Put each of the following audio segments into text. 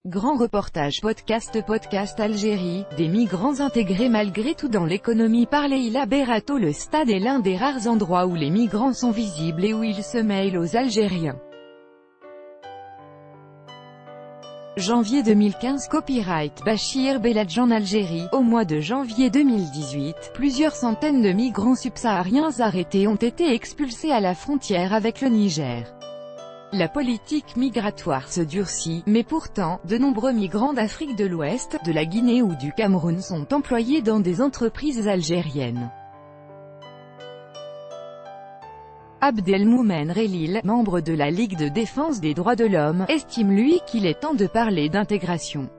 Grand reportage podcast Algérie, des migrants intégrés malgré tout dans l'économie par Leïla Berato. Le stade est l'un des rares endroits où les migrants sont visibles et où ils se mêlent aux Algériens. Janvier 2015. Copyright Bachir Beladj. En Algérie, au mois de janvier 2018, plusieurs centaines de migrants subsahariens arrêtés ont été expulsés à la frontière avec le Niger. La politique migratoire se durcit, mais pourtant, de nombreux migrants d'Afrique de l'Ouest, de la Guinée ou du Cameroun sont employés dans des entreprises algériennes. Abdelmoumen Relil, membre de la Ligue de défense des droits de l'homme, estime lui qu'il est temps de parler d'intégration.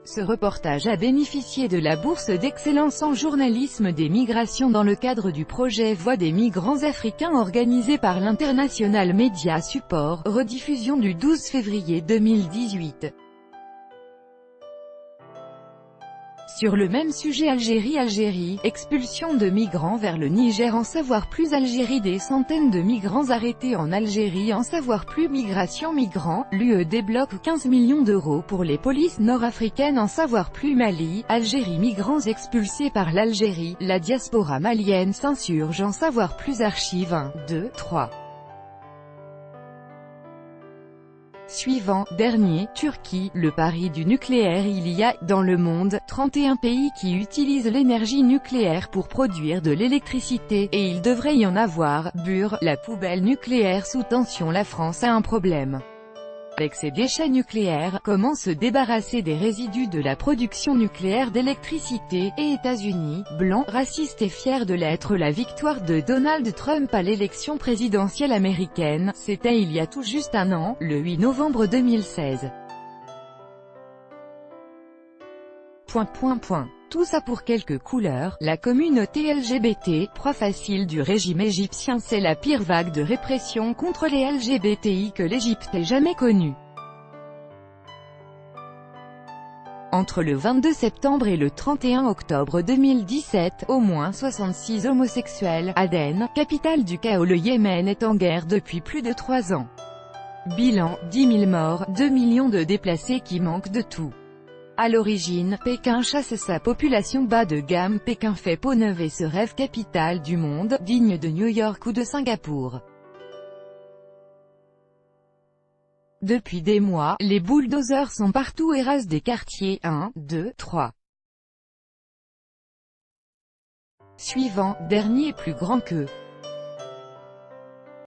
Ce reportage a bénéficié de la bourse d'excellence en journalisme des migrations dans le cadre du projet Voix des migrants africains organisé par l'International Media Support, rediffusion du 12 février 2018. Sur le même sujet Algérie, expulsion de migrants vers le Niger. En savoir plus Algérie. Des centaines de migrants arrêtés en Algérie. En savoir plus Migration migrants, l'UE débloque 15 millions d'euros pour les polices nord-africaines. En savoir plus Mali, Algérie. Migrants expulsés par l'Algérie, la diaspora malienne s'insurge. En savoir plus Archives 1, 2, 3. Suivant, dernier, Turquie, le pari du nucléaire. Il y a, dans le monde, 31 pays qui utilisent l'énergie nucléaire pour produire de l'électricité, et il devrait y en avoir, Bure, la poubelle nucléaire sous tension. La France a un problème avec ses déchets nucléaires. Comment se débarrasser des résidus de la production nucléaire d'électricité? Et États-Unis, blanc, raciste et fier de l'être. La victoire de Donald Trump à l'élection présidentielle américaine, c'était il y a tout juste un an, le 8 novembre 2016. Tout ça pour quelques couleurs. La communauté LGBT, proie facile du régime égyptien. C'est la pire vague de répression contre les LGBTI que l'Égypte ait jamais connue. Entre le 22 septembre et le 31 octobre 2017, au moins 66 homosexuels. Aden, capitale du chaos. Le Yémen est en guerre depuis plus de 3 ans. Bilan, 10 000 morts, 2 millions de déplacés qui manquent de tout. À l'origine, Pékin chasse sa population bas de gamme. Pékin fait peau neuve et se rêve capitale du monde, digne de New York ou de Singapour. Depuis des mois, les bulldozers sont partout et rasent des quartiers. 1, 2, 3. Suivant, dernier plus grand que